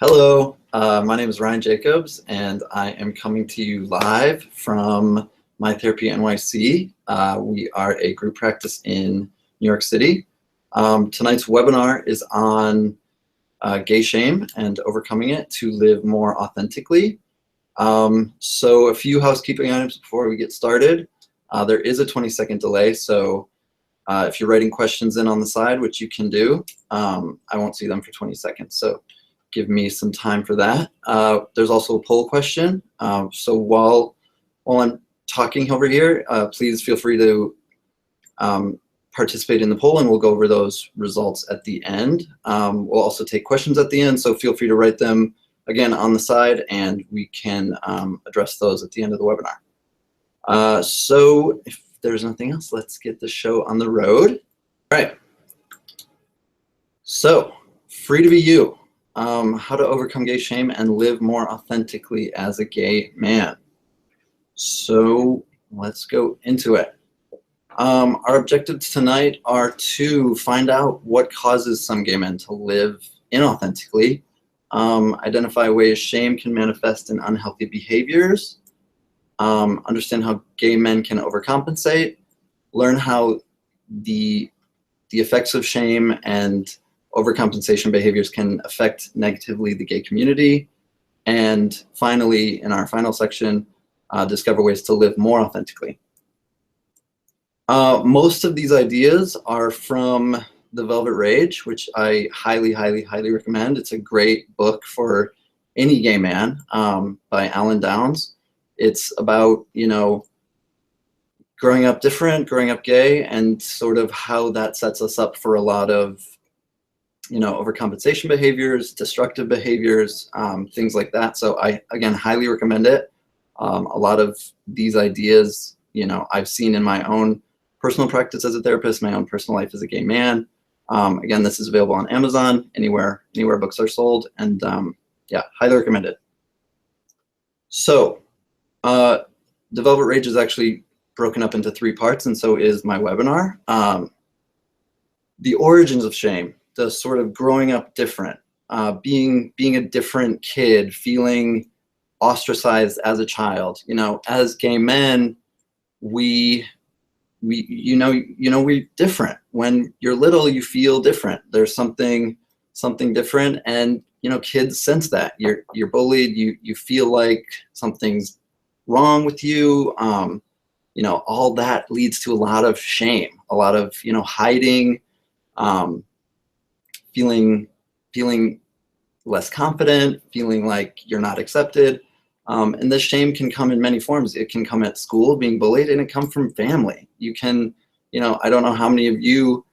Hello, my name is Ryan Jacobs, and I am coming to you live from My Therapy NYC. We are a group practice in New York City. Tonight's webinar is on gay shame and overcoming it to live more authentically. So a few housekeeping items before we get started. There is a 20-second delay, so if you're writing questions in on the side, which you can do, I won't see them for 20 seconds. So give me some time for that. There's also a poll question. So while I'm talking over here, please feel free to participate in the poll, and we'll go over those results at the end. We'll also take questions at the end, so feel free to write them again on the side, and we can address those at the end of the webinar. So if there's nothing else, let's get the show on the road. All right. So, free to be you. How to overcome gay shame and live more authentically as a gay man. So let's go into it. Our objectives tonight are to find out what causes some gay men to live inauthentically, identify ways shame can manifest in unhealthy behaviors, understand how gay men can overcompensate, learn how the effects of shame and overcompensation behaviors can affect negatively the gay community, and finally, in our final section, discover ways to live more authentically. Most of these ideas are from The Velvet Rage, which I highly, highly, highly recommend. It's a great book for any gay man, by Alan Downs. It's about, growing up different, growing up gay, and sort of how that sets us up for a lot of overcompensation behaviors, destructive behaviors, things like that. So I, again, highly recommend it. A lot of these ideas, I've seen in my own personal practice as a therapist, my own personal life as a gay man. Again, this is available on Amazon, anywhere books are sold, and yeah, highly recommend it. So The Velvet Rage is actually broken up into 3 parts, and so is my webinar. The origins of shame, the sort of growing up different, being a different kid, feeling ostracized as a child. As gay men, we're different. When you're little, you feel different. There's something different, and kids sense that. You're bullied. You feel like something's wrong with you. All that leads to a lot of shame, a lot of hiding. Feeling less confident, feeling like you're not accepted. And this shame can come in many forms. It can come at school, being bullied, and it can come from family. You can, I don't know how many of you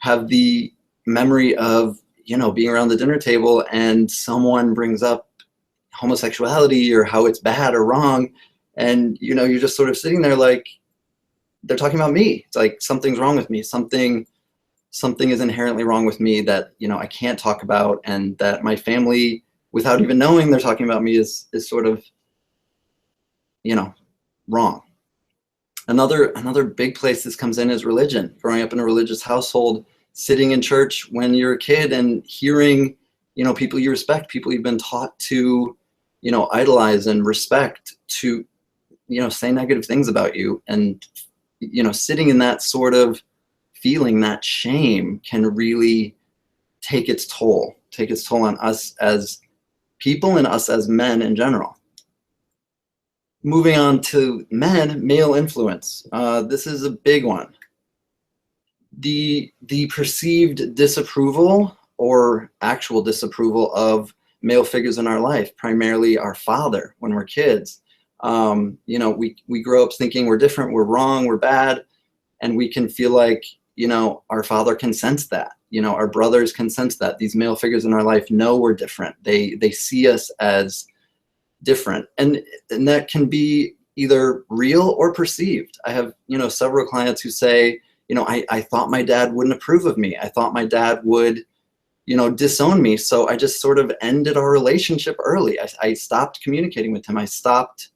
have the memory of, being around the dinner table and someone brings up homosexuality or how it's bad or wrong. And, you're just sort of sitting there like, they're talking about me. It's like, something's wrong with me. Something is inherently wrong with me that I can't talk about, and that my family, without even knowing they're talking about me, is sort of wrong. Another big place this comes in is religion. Growing up in a religious household, sitting in church when you're a kid and hearing people you respect, people you've been taught to idolize and respect, to say negative things about you, and sitting in that sort of feeling, that shame can really take its toll on us as people and us as men in general. Moving on to men, male influence. This is a big one. The perceived disapproval or actual disapproval of male figures in our life, primarily our father when we're kids. We grow up thinking we're different, we're wrong, we're bad, and we can feel like our father can sense that. Our brothers can sense that. These male figures in our life know we're different. They see us as different, and that can be either real or perceived. I have several clients who say, I thought my dad wouldn't approve of me. I thought my dad would disown me, so I just sort of ended our relationship early. I stopped communicating with him. I stopped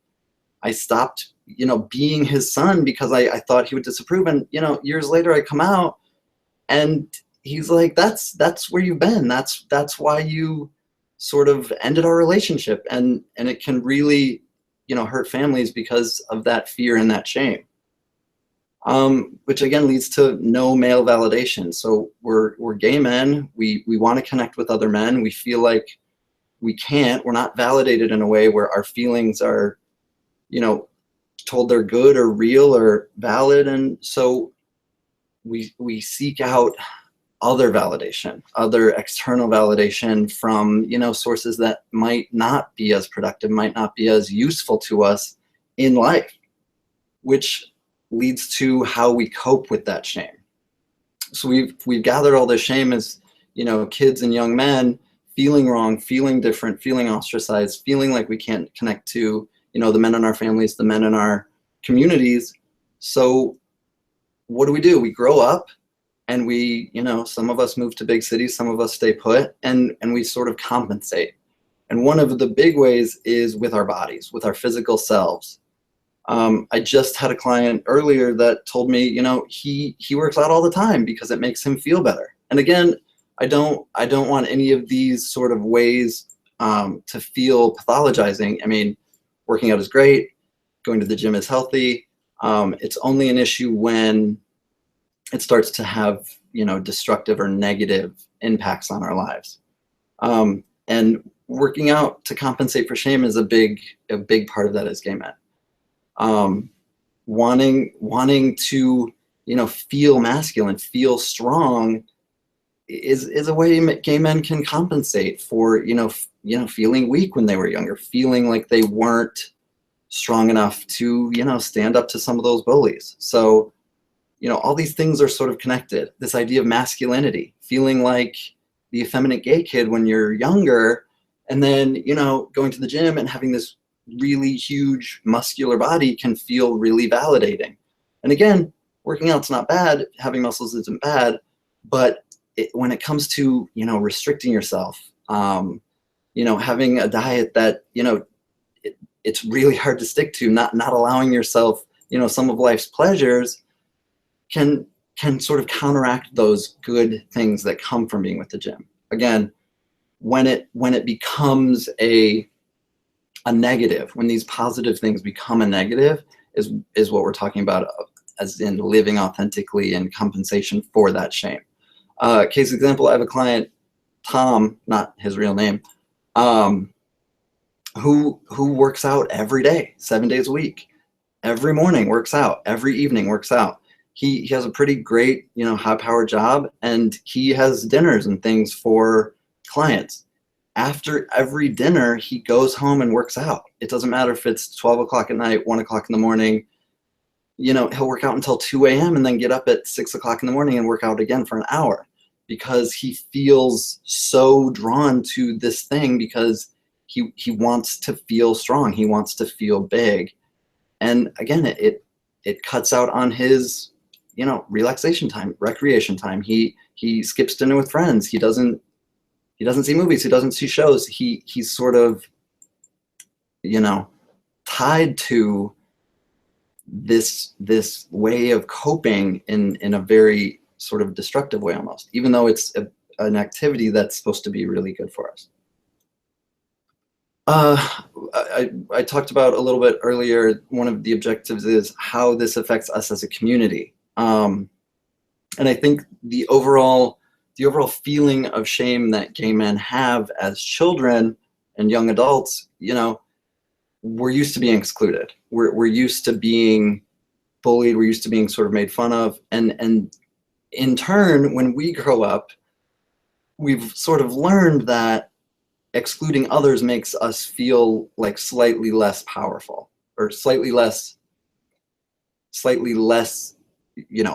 being his son because I thought he would disapprove. And years later I come out and he's like, that's where you've been. That's why you sort of ended our relationship, and it can really, hurt families because of that fear and that shame. Which again leads to no male validation. So we're gay men. We want to connect with other men. We feel like we can't. We're not validated in a way where our feelings are, told they're good or real or valid, and so we seek out other validation, other external validation from, sources that might not be as productive, might not be as useful to us in life, which leads to how we cope with that shame. So we've gathered all this shame as, kids and young men, feeling wrong, feeling different, feeling ostracized, feeling like we can't connect to, the men in our families, the men in our communities. So what do? We grow up, and we, some of us move to big cities, some of us stay put, and we sort of compensate. And one of the big ways is with our bodies, with our physical selves. I just had a client earlier that told me, he works out all the time because it makes him feel better. And again, I don't want any of these sort of ways to feel pathologizing. I mean, working out is great. Going to the gym is healthy. It's only an issue when it starts to have, destructive or negative impacts on our lives. And working out to compensate for shame is a big part of that as gay men. Wanting to, feel masculine, feel strong is a way gay men can compensate for, feeling weak when they were younger, feeling like they weren't strong enough to, stand up to some of those bullies. So, all these things are sort of connected. This idea of masculinity, feeling like the effeminate gay kid when you're younger, and then, going to the gym and having this really huge muscular body can feel really validating. And again, working out's not bad. Having muscles isn't bad, but when it comes to, restricting yourself, having a diet that, it's really hard to stick to, not allowing yourself, some of life's pleasures can sort of counteract those good things that come from being with the gym. Again, when it becomes a negative, when these positive things become a negative, is what we're talking about, as in living authentically and compensation for that shame. Case example, I have a client, Tom, not his real name, who works out every day, 7 days a week. Every morning works out, every evening works out. He has a pretty great, high-powered job, and he has dinners and things for clients. After every dinner, he goes home and works out. It doesn't matter if it's 12 o'clock at night, 1 o'clock in the morning. He'll work out until 2 a.m. and then get up at 6 o'clock in the morning and work out again for an hour, because he feels so drawn to this thing, because he wants to feel strong. He wants to feel big. And again, it cuts out on his, relaxation time, recreation time. He skips dinner with friends. He doesn't see movies. He doesn't see shows. He's sort of, tied to this way of coping in a very sort of destructive way almost, even though it's an activity that's supposed to be really good for us. I talked about a little bit earlier, one of the objectives is how this affects us as a community. And I think the overall feeling of shame that gay men have as children and young adults, we're used to being excluded. We're used to being bullied. We're used to being sort of made fun of. And in turn, when we grow up, we've sort of learned that excluding others makes us feel like slightly less powerful, or slightly less,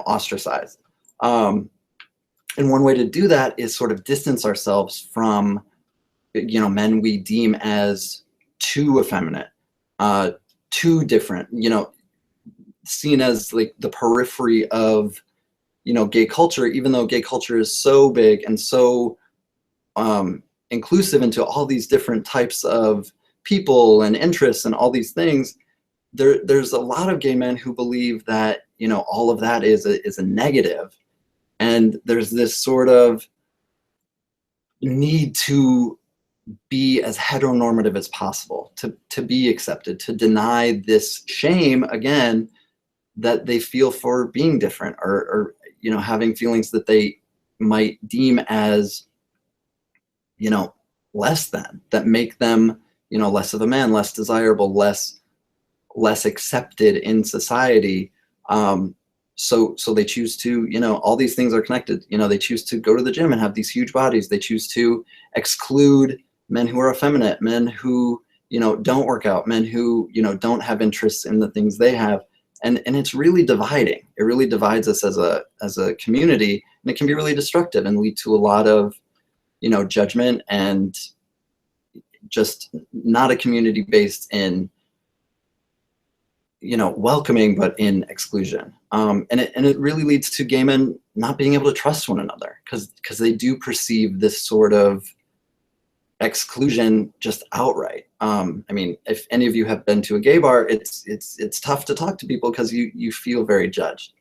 ostracized. And one way to do that is sort of distance ourselves from, men we deem as too effeminate, too different, seen as like the periphery of, gay culture, even though gay culture is so big and so inclusive into all these different types of people and interests and all these things. There's a lot of gay men who believe that, all of that is a negative. And there's this sort of need to be as heteronormative as possible, to be accepted, to deny this shame, again, that they feel for being different, or you know, having feelings that they might deem as, you know, less than, that make them, you know, less of a man, less desirable, less accepted in society. So they choose to, you know, all these things are connected. You know, they choose to go to the gym and have these huge bodies. They choose to exclude men who are effeminate, men who, you know, don't work out, men who, you know, don't have interests in the things they have. And it's really dividing. It really divides us as a community, and it can be really destructive and lead to a lot of, you know, judgment, and just not a community based in, you know, welcoming, but in exclusion. And it really leads to gay men not being able to trust one another, because they do perceive this sort of exclusion just outright. I mean, if any of you have been to a gay bar, it's tough to talk to people because you feel very judged.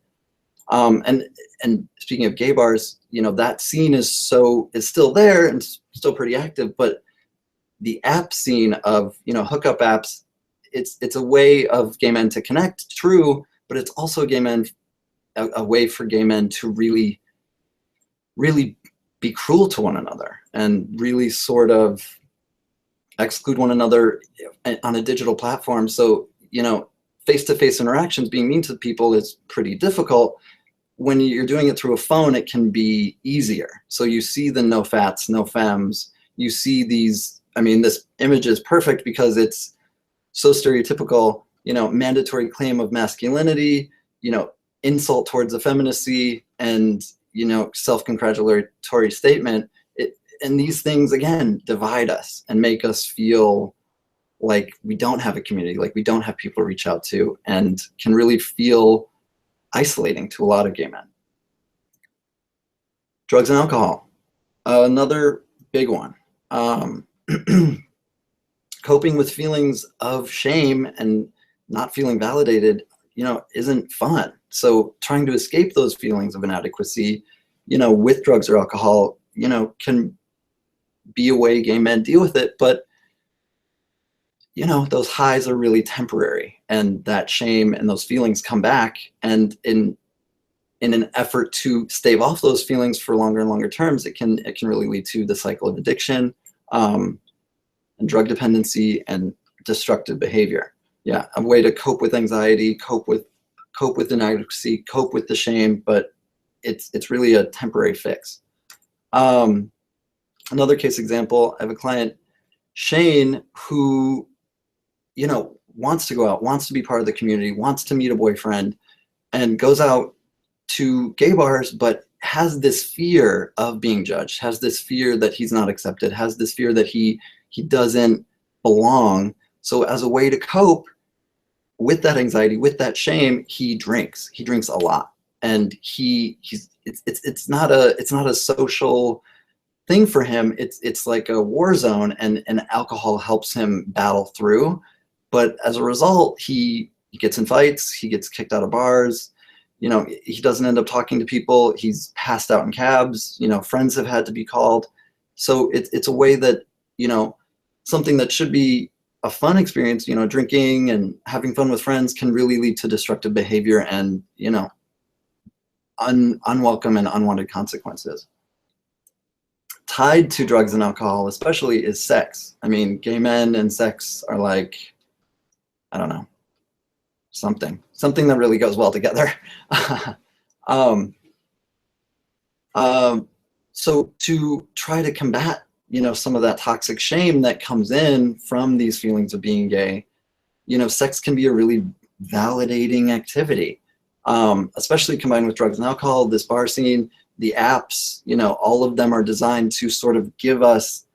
And speaking of gay bars, you know, that scene is still there and still pretty active, but the app scene of, you know, hookup apps, it's a way of gay men to connect, true, but it's also a way for gay men to really be cruel to one another, and really sort of exclude one another on a digital platform. So, you know, face-to-face interactions, being mean to people is pretty difficult. When you're doing it through a phone, it can be easier. So you see the no fats, no femmes, you see these, I mean, this image is perfect because it's so stereotypical, you know, mandatory claim of masculinity, you know, insult towards effeminacy, and, you know, self-congratulatory statement. And these things, again, divide us and make us feel like we don't have a community, like we don't have people to reach out to, and can really feel isolating to a lot of gay men. Drugs and alcohol, another big one. Coping with feelings of shame and not feeling validated, you know, isn't fun. So trying to escape those feelings of inadequacy, you know, with drugs or alcohol, you know, can be a way gay men deal with it. But, you know, those highs are really temporary, and that shame and those feelings come back. And in an effort to stave off those feelings for longer and longer terms, it can really lead to the cycle of addiction, and drug dependency and destructive behavior. Yeah, a way to cope with anxiety, cope with inadequacy, cope with the shame, but it's really a temporary fix. Another case example, I have a client, Shane, who, you know, wants to go out, wants to be part of the community, wants to meet a boyfriend, and goes out to gay bars, but has this fear of being judged, has this fear that he's not accepted, has this fear that he doesn't belong. So as a way to cope with that anxiety, with that shame, he drinks a lot. And it's not a social thing for him. It's like a war zone, and alcohol helps him battle through. But as a result, he gets in fights, he gets kicked out of bars, you know, he doesn't end up talking to people, he's passed out in cabs, you know, friends have had to be called. So it's a way that, you know, something that should be a fun experience, you know, drinking and having fun with friends, can really lead to destructive behavior and, you know, unwelcome and unwanted consequences. Tied to drugs and alcohol especially is sex. I mean, gay men and sex are like, I don't know, something that really goes well together. So to try to combat, you know, some of that toxic shame that comes in from these feelings of being gay, you know, sex can be a really validating activity, especially combined with drugs and alcohol. This bar scene, the apps, you know, all of them are designed to sort of give us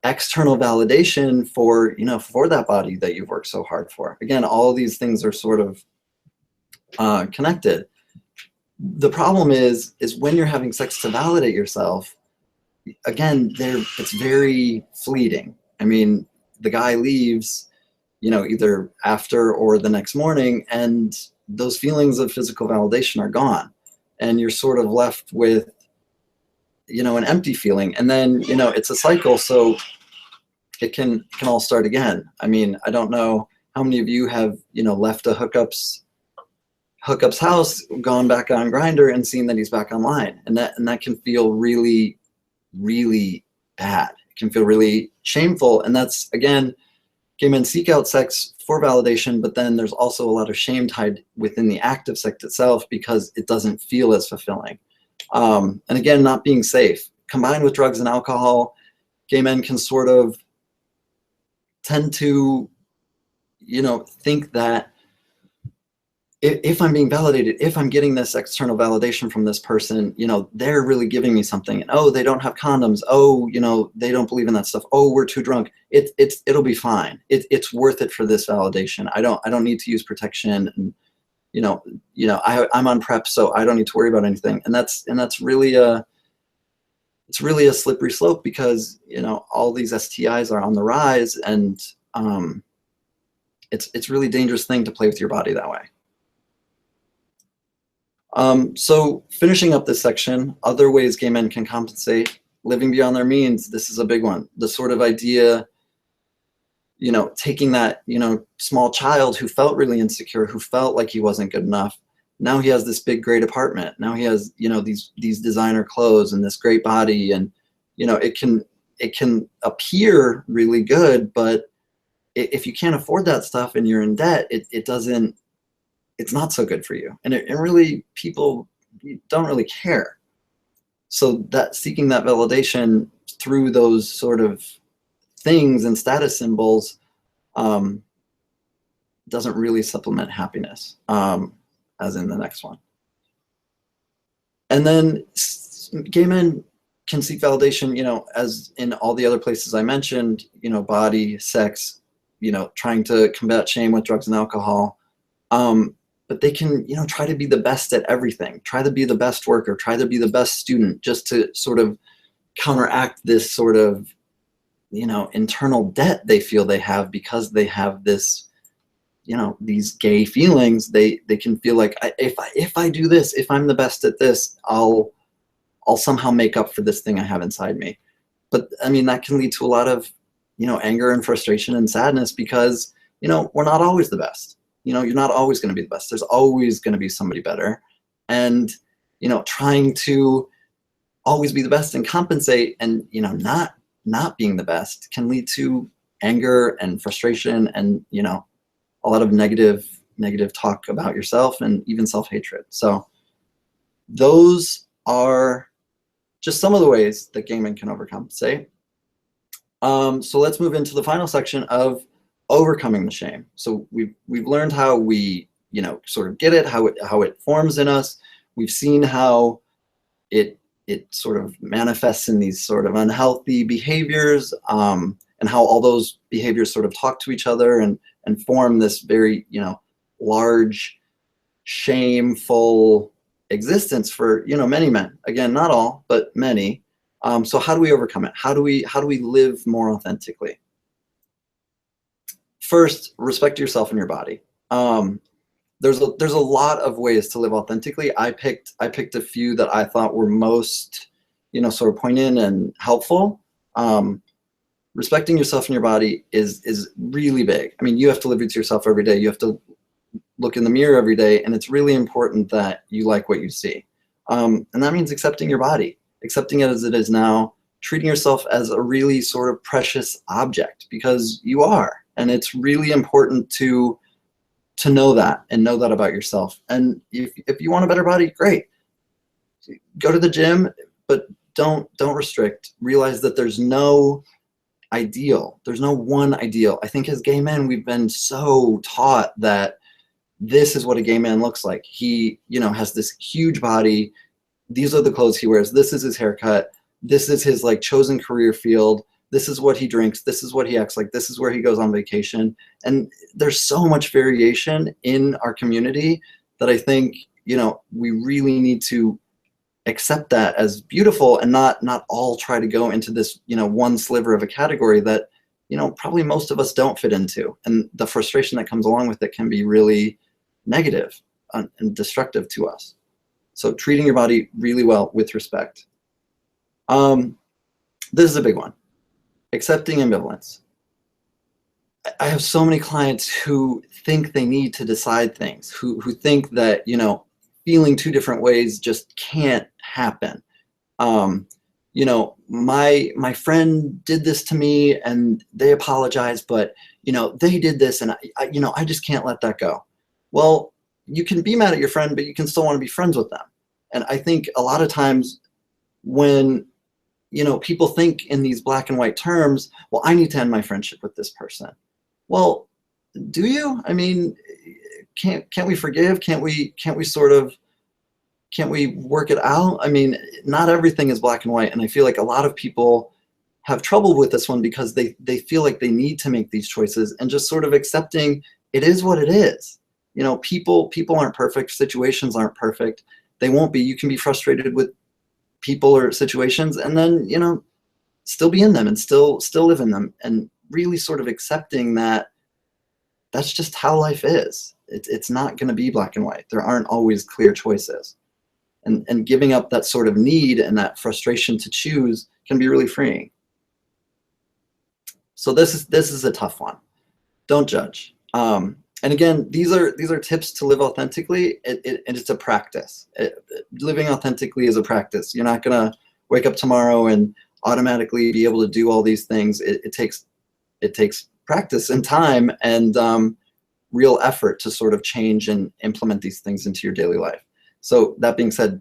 external validation for, you know, for that body that you've worked so hard for. Again, all of these things are sort of connected. The problem is when you're having sex to validate yourself, again, it's very fleeting. I mean, the guy leaves, you know, either after or the next morning, and those feelings of physical validation are gone, and you're sort of left with, you know, an empty feeling. And then, you know, it's a cycle. So it can all start again. I mean, I don't know how many of you have, left a hookup's house, gone back on Grindr, and seen that he's back online, and that can feel really, really bad. It can feel really shameful, and that's, again, gay men seek out sex for validation, but then there's also a lot of shame tied within the act of sex itself because it doesn't feel as fulfilling. And again, not being safe, combined with drugs and alcohol, gay men can sort of tend to, think that if I'm being validated, if I'm getting this external validation from this person, they're really giving me something. And, oh, they don't have condoms. Oh, they don't believe in that stuff. Oh, we're too drunk. It'll be fine. It's worth it for this validation. I don't need to use protection. And, I'm on PrEP, so I don't need to worry about anything. And that's really it's really a slippery slope because, all these STIs are on the rise, and it's a really dangerous thing to play with your body that way. So finishing up this section, other ways gay men can compensate, living beyond their means. This is a big one. The sort of idea, taking that, small child who felt really insecure, who felt like he wasn't good enough. Now he has this big, great apartment. Now he has, these designer clothes and this great body. And, it can appear really good, but if you can't afford that stuff and you're in debt, it's not so good for you. And really, people don't really care. So that seeking that validation through those sort of things and status symbols doesn't really supplement happiness, as in the next one. And then gay men can seek validation, as in all the other places I mentioned, body, sex, trying to combat shame with drugs and alcohol. But they can, try to be the best at everything, try to be the best worker, try to be the best student, just to sort of counteract this sort of, internal debt they feel they have because they have this, these gay feelings. They can feel like if I do this, if I'm the best at this, I'll somehow make up for this thing I have inside me. But I mean, that can lead to a lot of, anger and frustration and sadness because, we're not always the best. You're not always going to be the best. There's always going to be somebody better. And, trying to always be the best and compensate and, not being the best can lead to anger and frustration and, a lot of negative talk about yourself and even self-hatred. So those are just some of the ways that gay men can overcompensate. So let's move into the final section of overcoming the shame. So we've learned how we, sort of get it, how it forms in us. We've seen how it sort of manifests in these sort of unhealthy behaviors, and how all those behaviors sort of talk to each other and form this very, large, shameful existence for, many men. Again, not all, but many. So how do we overcome it? How do we live more authentically? First, respect yourself and your body. There's a lot of ways to live authentically. I picked a few that I thought were most, sort of poignant and helpful. Respecting yourself and your body is really big. I mean, you have to live with yourself every day. You have to look in the mirror every day, and it's really important that you like what you see. And that means accepting your body, accepting it as it is now, treating yourself as a really sort of precious object, because you are. And it's really important to know that and know that about yourself. And if you want a better body, great. Go to the gym, but don't restrict. Realize that there's no ideal. There's no one ideal. I think as gay men, we've been so taught that this is what a gay man looks like. He, has this huge body. These are the clothes he wears. This is his haircut. This is his chosen career field. This is what he drinks. This is what he acts like. This is where he goes on vacation. And there's so much variation in our community that I think, we really need to accept that as beautiful and not all try to go into this, one sliver of a category that, probably most of us don't fit into. And the frustration that comes along with it can be really negative and destructive to us. So treating your body really well with respect. This is a big one. Accepting ambivalence. I have so many clients who think they need to decide things, who think that, you know, feeling two different ways just can't happen. You know, my friend did this to me and they apologized, but you know, they did this and you know, I just can't let that go. Well, you can be mad at your friend, but you can still want to be friends with them. And I think a lot of times when, you know, people think in these black and white terms, well, I need to end my friendship with this person. Well, do you? I mean, can't we forgive? Can't we work it out? I mean, not everything is black and white, and I feel like a lot of people have trouble with this one because they feel like they need to make these choices, and just sort of accepting it is what it is. You know, people aren't perfect, situations aren't perfect. They won't be. You can be frustrated with people or situations, and then, you know, still be in them and still live in them, and really sort of accepting that that's just how life is. It's not going to be black and white. There aren't always clear choices. And giving up that sort of need and that frustration to choose can be really freeing. So this is a tough one. Don't judge. And again, these are tips to live authentically. And it's a practice. Living authentically is a practice. You're not gonna wake up tomorrow and automatically be able to do all these things. It takes practice and time and real effort to sort of change and implement these things into your daily life. So that being said,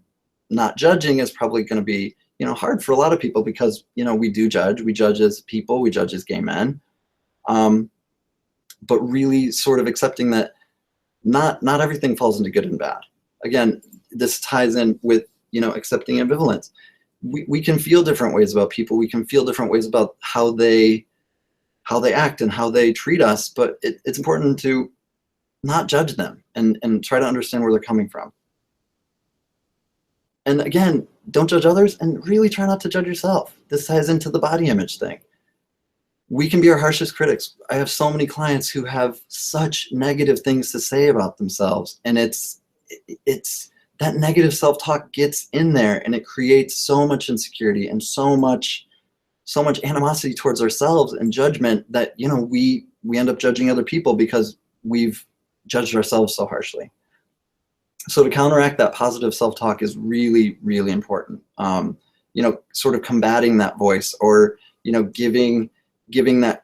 not judging is probably going to be, you know, hard for a lot of people because, you know, we do judge. We judge as people. We judge as gay men. But really sort of accepting that not everything falls into good and bad. Again, this ties in with, you know, accepting ambivalence. We can feel different ways about people. We can feel different ways about how they act and how they treat us. But it's important to not judge them and try to understand where they're coming from. And again, don't judge others and really try not to judge yourself. This ties into the body image thing. We can be our harshest critics. I have so many clients who have such negative things to say about themselves, and it's that negative self-talk gets in there and it creates so much insecurity and so much animosity towards ourselves and judgment that, you know, we end up judging other people because we've judged ourselves so harshly. So to counteract that positive self-talk is really, really important. You know, sort of combating that voice, or, you know, giving that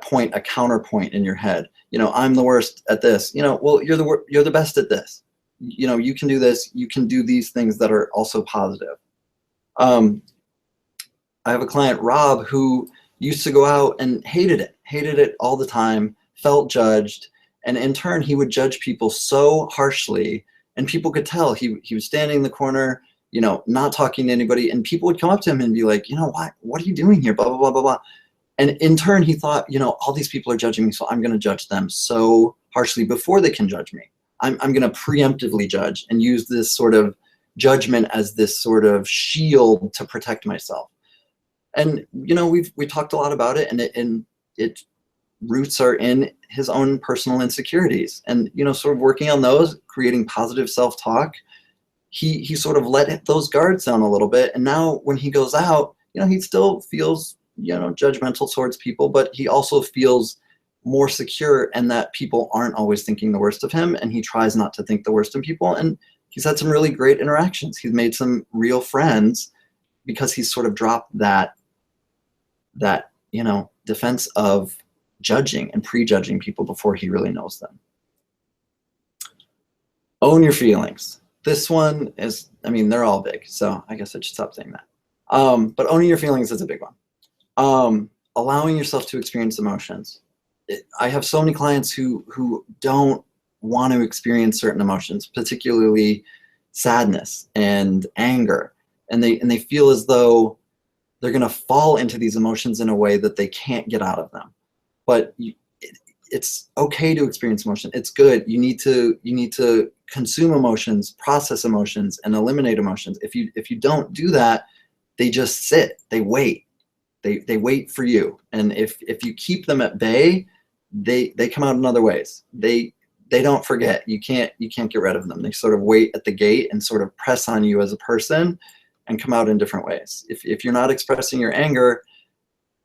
point a counterpoint in your head. You know, I'm the worst at this. You know, well, you're the best at this. You know, you can do this. You can do these things that are also positive. I have a client, Rob, who used to go out and hated it all the time, felt judged, and in turn he would judge people so harshly. And people could tell he was standing in the corner, you know, not talking to anybody, and people would come up to him and be like, you know, what are you doing here? Blah, blah, blah, blah, blah. And in turn, he thought, you know, all these people are judging me, so I'm going to judge them so harshly before they can judge me. I'm going to preemptively judge and use this sort of judgment as this sort of shield to protect myself. And, you know, we talked a lot about it, and it roots are in his own personal insecurities, and, you know, sort of working on those, creating positive self-talk. He sort of let those guards down a little bit, and now when he goes out, you know, he still feels, you know, judgmental towards people, but he also feels more secure, and that people aren't always thinking the worst of him, and he tries not to think the worst of people. And he's had some really great interactions. He's made some real friends because he's sort of dropped that you know, defense of judging and prejudging people before he really knows them. Own your feelings. This one is, I mean, they're all big, so I guess I should stop saying that. But owning your feelings is a big one. Allowing yourself to experience emotions. I have so many clients who don't want to experience certain emotions, particularly sadness and anger, and they feel as though they're going to fall into these emotions in a way that they can't get out of them. But it's okay to experience emotion. It's good. You need to consume emotions, process emotions, and eliminate emotions. If you don't do that, they just sit. They wait. They wait for you. And if you keep them at bay, they come out in other ways. They don't forget. You can't get rid of them. They sort of wait at the gate and sort of press on you as a person and come out in different ways. If you're not expressing your anger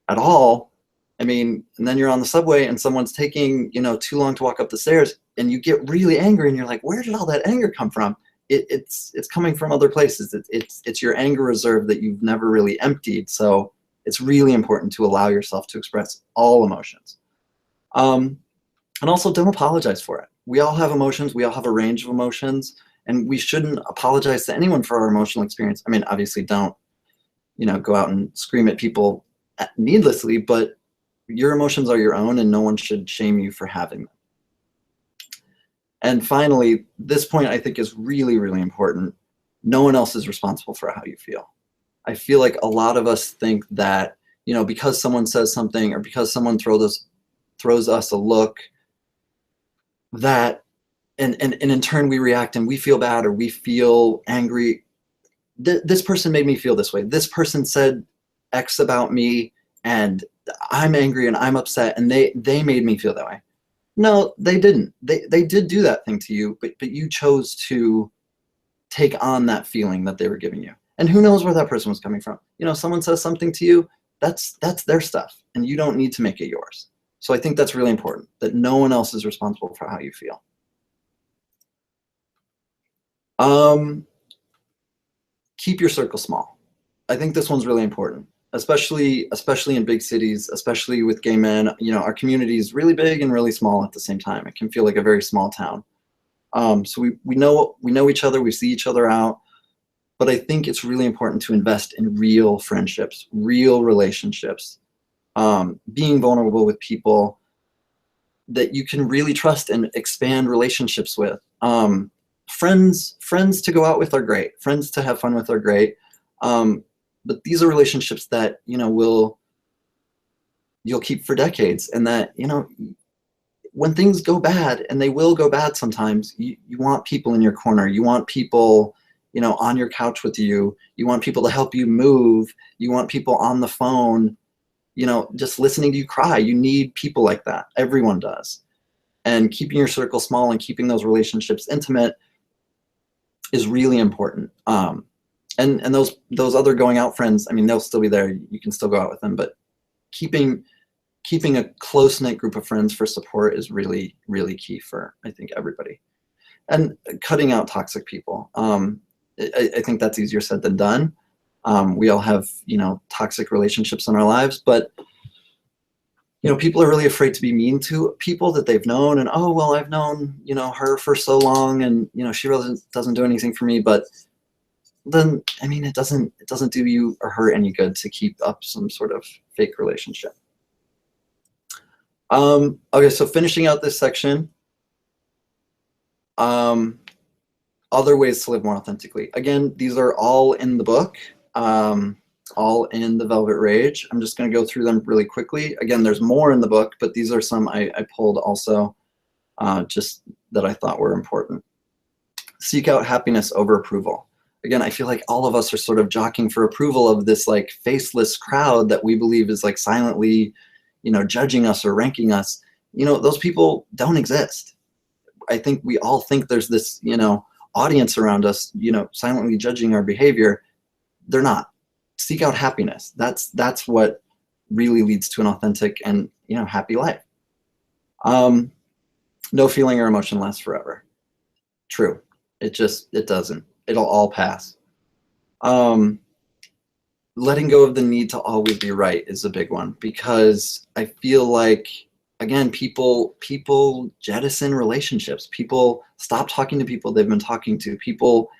at all, I mean, and then you're on the subway and someone's taking, too long to walk up the stairs, and you get really angry and you're like, where did all that anger come from? It's coming from other places. It's your anger reserve that you've never really emptied. So it's really important to allow yourself to express all emotions. And also don't apologize for it. We all have emotions. We all have a range of emotions, and we shouldn't apologize to anyone for our emotional experience. I mean, obviously don't, go out and scream at people needlessly, but your emotions are your own and no one should shame you for having them. And finally, this point I think is really, really important. No one else is responsible for how you feel. I feel like a lot of us think that, because someone says something or because someone throws us a look, that, and in turn we react and we feel bad or we feel angry. This person made me feel this way. This person said X about me and I'm angry and I'm upset and they made me feel that way. No, they didn't. They did do that thing to you, but you chose to take on that feeling that they were giving you. And who knows where that person was coming from? Someone says something to you, that's their stuff, and you don't need to make it yours. So I think that's really important, that no one else is responsible for how you feel. Keep your circle small. I think this one's really important, especially in big cities, especially with gay men. Our community is really big and really small at the same time. It can feel like a very small town. So we know each other, we see each other out, but I think it's really important to invest in real friendships, real relationships, being vulnerable with people that you can really trust and expand relationships with. Friends to go out with are great. Friends to have fun with are great. But these are relationships that, you'll keep for decades, and that, when things go bad, and they will go bad sometimes, you want people in your corner. You want people, on your couch with you. You want people to help you move. You want people on the phone, just listening to you cry. You need people like that. Everyone does. And keeping your circle small and keeping those relationships intimate is really important. And those other going out friends, I mean, they'll still be there. You can still go out with them, but keeping a close-knit group of friends for support is really, really key for, I think, everybody. And cutting out toxic people. I think that's easier said than done. We all have, toxic relationships in our lives, but people are really afraid to be mean to people that they've known, and, oh, well, I've known, her for so long, and, she really doesn't do anything for me. But then, I mean, it doesn't do you or her any good to keep up some sort of fake relationship. Okay, so finishing out this section, other ways to live more authentically. Again, these are all in the book, all in the Velvet Rage. I'm just going to go through them really quickly. Again, there's more in the book, but these are some I pulled also, just that I thought were important. Seek out happiness over approval. Again, I feel like all of us are sort of jockeying for approval of this like faceless crowd that we believe is like silently, judging us or ranking us. Those people don't exist. I think we all think there's this, audience around us, silently judging our behavior. They're not. Seek out happiness. That's what really leads to an authentic and, happy life. No feeling or emotion lasts forever. True. It doesn't. It'll all pass. Letting go of the need to always be right is a big one, because I feel like, again, people jettison relationships. People stop talking to people they've been talking to. People,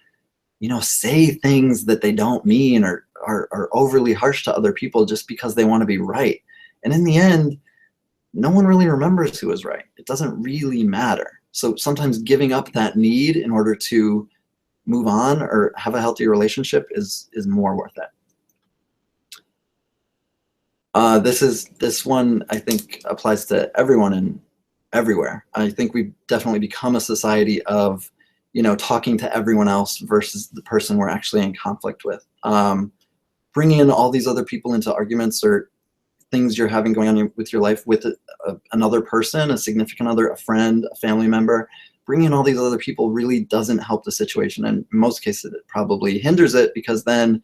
say things that they don't mean, or are overly harsh to other people just because they want to be right. And in the end, no one really remembers who was right. It doesn't really matter. So sometimes giving up that need in order to move on or have a healthy relationship is more worth it. This one I think applies to everyone and everywhere. I think we've definitely become a society of, talking to everyone else versus the person we're actually in conflict with. Bringing in all these other people into arguments or things you're having going on with your life with another person, a significant other, a friend, a family member. Bringing in all these other people really doesn't help the situation. And in most cases, it probably hinders it, because then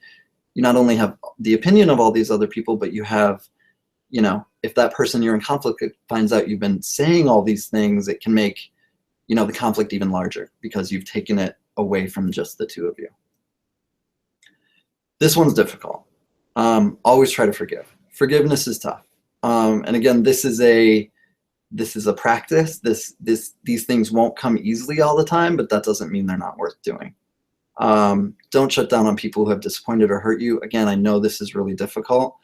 you not only have the opinion of all these other people, but you have, you know, if that person you're in conflict with finds out you've been saying all these things, it can make, you know, the conflict even larger because you've taken it away from just the two of you. This one's difficult. Always try to forgive. Forgiveness is tough. And again, this is a practice. These things won't come easily all the time, but that doesn't mean they're not worth doing. Don't shut down on people who have disappointed or hurt you. Again, I know this is really difficult,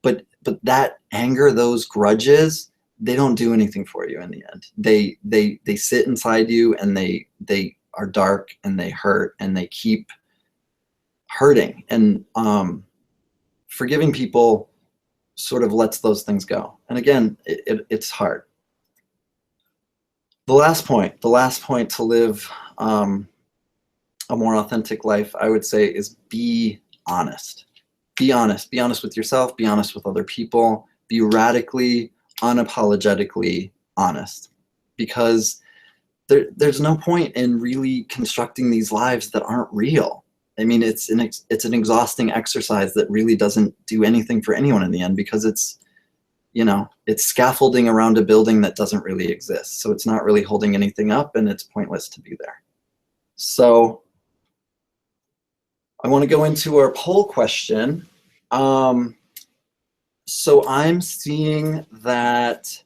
but that anger, those grudges, they don't do anything for you in the end. They sit inside you, and they are dark, and they hurt, and they keep hurting. And forgiving people sort of lets those things go. And again, it's hard. The last point to live a more authentic life, I would say, is be honest. Be honest. Be honest with yourself. Be honest with other people. Be radically, unapologetically honest. Because there's no point in really constructing these lives that aren't real. I mean, it's an exhausting exercise that really doesn't do anything for anyone in the end, because it's, you know, it's scaffolding around a building that doesn't really exist. So it's not really holding anything up, and it's pointless to be there. So I want to go into our poll question. So I'm seeing that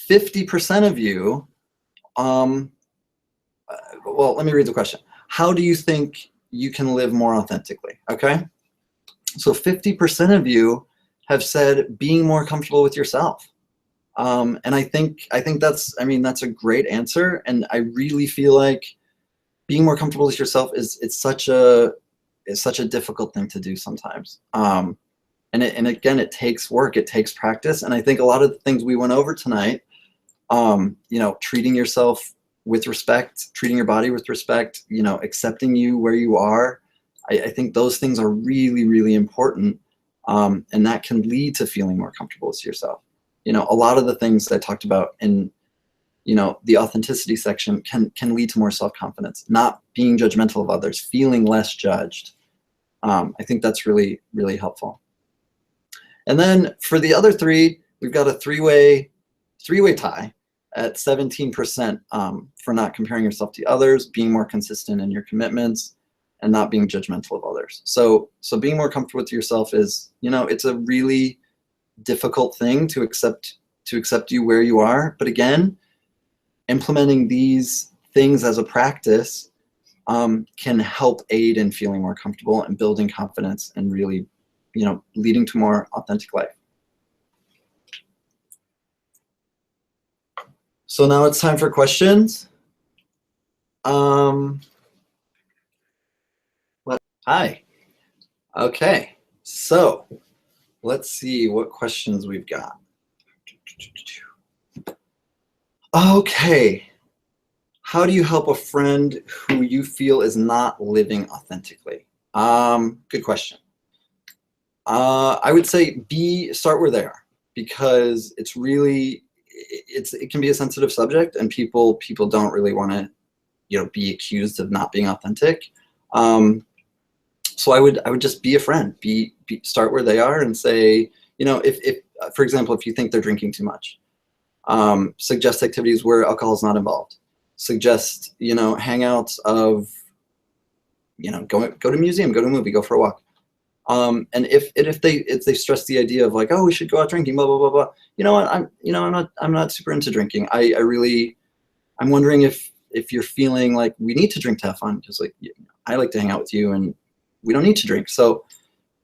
50% of you, well, let me read the question. How do you think you can live more authentically? Okay. So 50% of you have said being more comfortable with yourself. And I think that's, I mean, that's a great answer. And I really feel like being more comfortable with yourself is such a difficult thing to do sometimes. And again, it takes work, it takes practice. And I think a lot of the things we went over tonight, you know, treating yourself with respect, treating your body with respect, you know, accepting you where you are. I think those things are really, really important. And that can lead to feeling more comfortable with yourself. You know, a lot of the things that I talked about in, you know, the authenticity section can lead to more self-confidence, not being judgmental of others, feeling less judged. I think that's really, really helpful. And then for the other three, we've got a three-way tie at 17% for not comparing yourself to others, being more consistent in your commitments, and not being judgmental of others. So being more comfortable with yourself is, you know, it's a really difficult thing to accept you where you are. But again, implementing these things as a practice can help aid in feeling more comfortable and building confidence and really, you know, leading to more authentic life. So now it's time for questions. Hi. Okay, so let's see what questions we've got. Okay. How do you help a friend who you feel is not living authentically? Good question. I would say start where they are, because it's really, it can be a sensitive subject, and people don't really want to, you know, be accused of not being authentic. So I would just be a friend. Start where they are and say, you know, if for example, if you think they're drinking too much, suggest activities where alcohol is not involved. Suggest, you know, hangouts of, you know, go to a museum, go to a movie, go for a walk. And if they stress the idea of like, oh, we should go out drinking, blah blah blah blah. You know what? I'm not super into drinking. I'm wondering if you're feeling like we need to drink to have fun, because like I like to hang out with you and we don't need to drink. So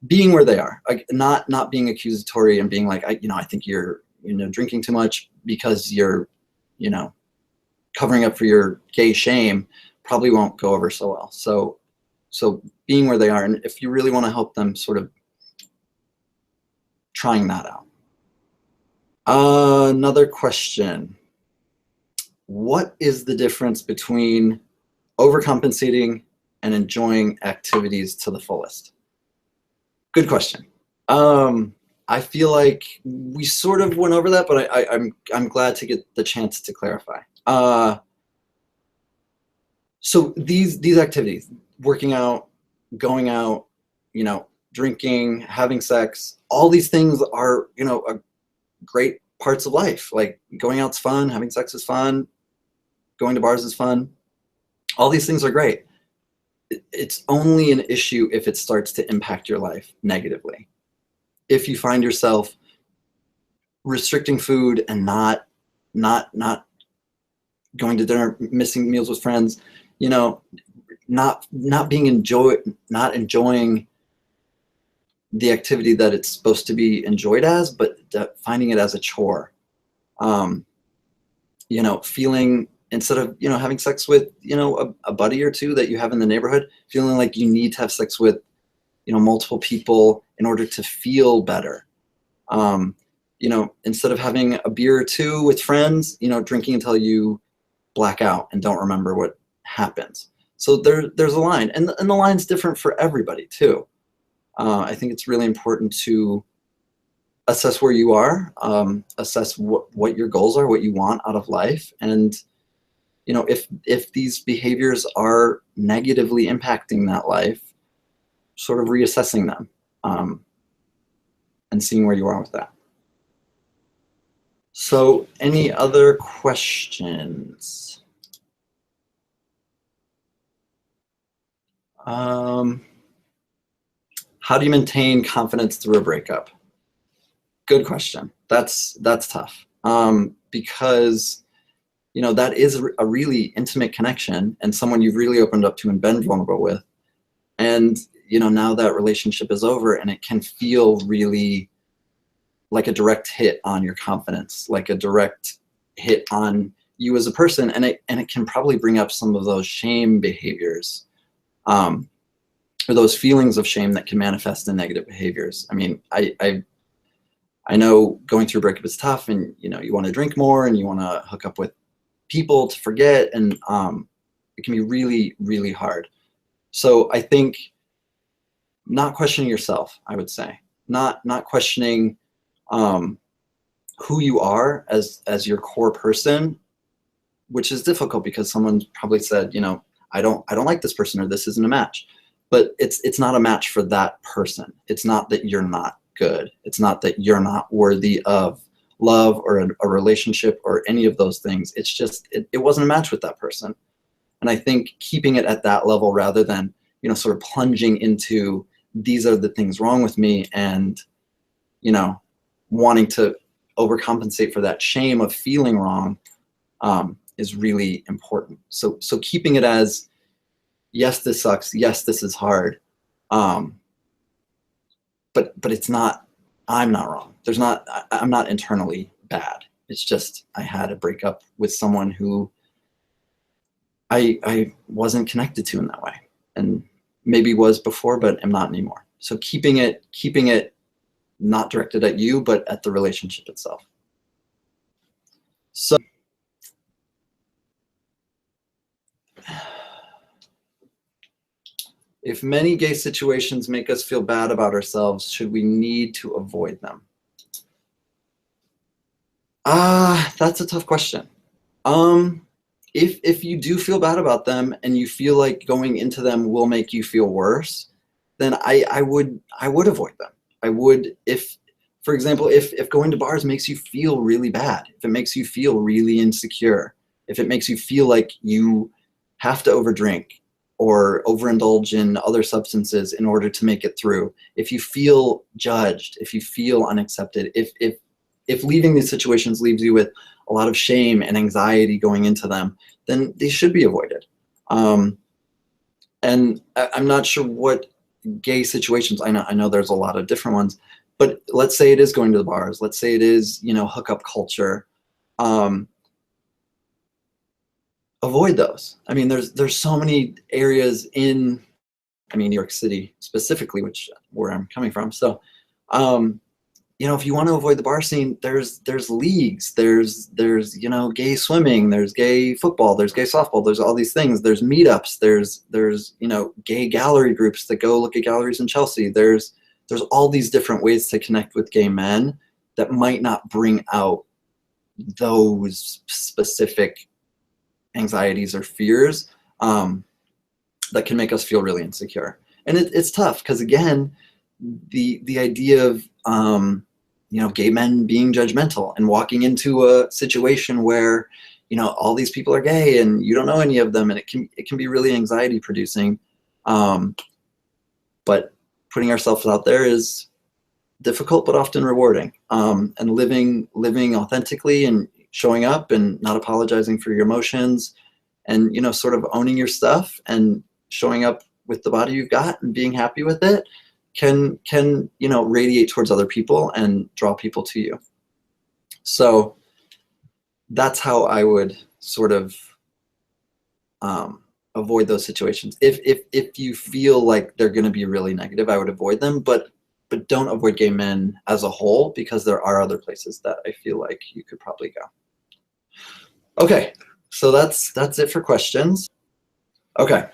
being where they are, like not being accusatory and being like, I think you're, you know, drinking too much because you're, you know, covering up for your gay shame, probably won't go over so well. So being where they are, and if you really want to help them, sort of trying that out. Another question. What is the difference between overcompensating and enjoying activities to the fullest? Good question. I feel like we sort of went over that, but I'm glad to get the chance to clarify. So these activities, working out, going out, you know, drinking, having sex, all these things are, you know, great parts of life. Like going out's fun, having sex is fun, going to bars is fun. All these things are great. It's only an issue if it starts to impact your life negatively. If you find yourself restricting food and not going to dinner, missing meals with friends, you know, not enjoying the activity that it's supposed to be enjoyed as, but finding it as a chore. You know, feeling, instead of, you know, having sex with, you know, a buddy or two that you have in the neighborhood, feeling like you need to have sex with, you know, multiple people in order to feel better. You know, instead of having a beer or two with friends, you know, drinking until you black out and don't remember what happens. So there's a line, and the line's different for everybody too. I think it's really important to assess where you are, assess what your goals are, what you want out of life, and you know, if these behaviors are negatively impacting that life, sort of reassessing them, and seeing where you are with that. So, any other questions? How do you maintain confidence through a breakup? Good question. That's tough, because you know, that is a really intimate connection and someone you've really opened up to and been vulnerable with. And you know, now that relationship is over, and it can feel really like a direct hit on your confidence, like a direct hit on you as a person, and it can probably bring up some of those shame behaviors, or those feelings of shame that can manifest in negative behaviors. I mean, I know going through a breakup is tough, and you know, you want to drink more and you want to hook up with people to forget, and it can be really, really hard. So I think not questioning yourself, I would say, not questioning who you are as your core person, which is difficult because someone's probably said, you know, I don't like this person, or this isn't a match. But it's not a match for that person. It's not that you're not good. It's not that you're not worthy of love or a relationship or any of those things. It's just it wasn't a match with that person. And I think keeping it at that level, rather than, you know, sort of plunging into these are the things wrong with me, and you know, wanting to overcompensate for that shame of feeling wrong, is really important. So keeping it as, yes, this sucks, yes, this is hard, but it's not, I'm not wrong. I'm not internally bad. It's just I had a breakup with someone who I wasn't connected to in that way, and maybe was before, but am not anymore. So keeping it not directed at you, but at the relationship itself. So if many gay situations make us feel bad about ourselves, should we need to avoid them? That's a tough question. If you do feel bad about them and you feel like going into them will make you feel worse, then I would avoid them. I would, for example, if going to bars makes you feel really bad, if it makes you feel really insecure, if it makes you feel like you have to overdrink or overindulge in other substances in order to make it through, if you feel judged, if you feel unaccepted, if leaving these situations leaves you with a lot of shame and anxiety going into them, then they should be avoided. And I'm not sure what gay situations, I know there's a lot of different ones, but let's say it is going to the bars, let's say it is, you know, hookup culture. Avoid those. I mean, there's so many areas in, I mean, New York City specifically, where I'm coming from. So, you know, if you want to avoid the bar scene, there's leagues, there's you know, gay swimming, there's gay football, there's gay softball, there's all these things, there's meetups, there's you know, gay gallery groups that go look at galleries in Chelsea. There's all these different ways to connect with gay men that might not bring out those specific anxieties or fears, that can make us feel really insecure. And it's tough because, again, the idea of gay men being judgmental and walking into a situation where, all these people are gay and you don't know any of them, and it can be really anxiety producing. But putting ourselves out there is difficult but often rewarding. And living authentically and showing up and not apologizing for your emotions, and sort of owning your stuff and showing up with the body you've got and being happy with it can radiate towards other people and draw people to you. So that's how I would sort of avoid those situations. If you feel like they're going to be really negative, I would avoid them, but don't avoid gay men as a whole, because there are other places that I feel like you could probably go. Okay, so that's it for questions. Okay,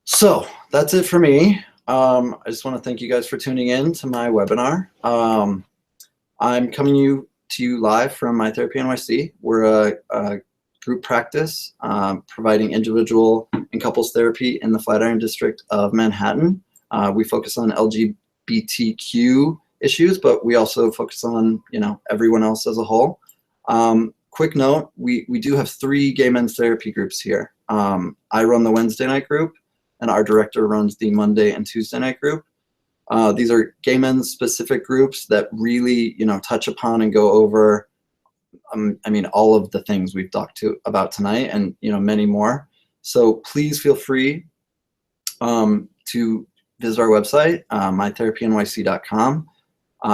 so that's it for me. I just want to thank you guys for tuning in to my webinar. I'm coming to you live from My Therapy NYC. We're a group practice providing individual and couples therapy in the Flatiron District of Manhattan. We focus on LGBTQ issues, but we also focus on everyone else as a whole. Quick note, we do have 3 gay men's therapy groups here. I run the Wednesday night group, and our director runs the Monday and Tuesday night group. These are gay men's specific groups that really touch upon and go over all of the things we've talked about tonight, and many more. So please feel free to visit our website, mytherapynyc.com.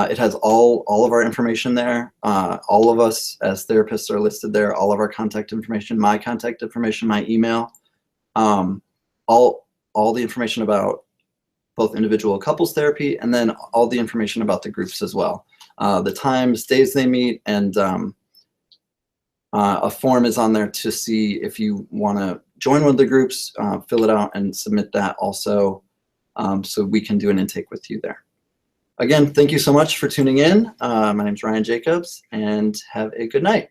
It has all of our information there. All of us as therapists are listed there. All of our contact information, my contact information, my email, all the information about both individual couples therapy, and then all the information about the groups as well. The times, days they meet, and a form is on there to see if you want to join one of the groups, fill it out and submit that also, so we can do an intake with you there. Again, thank you so much for tuning in. My name is Ryan Jacobs, and have a good night.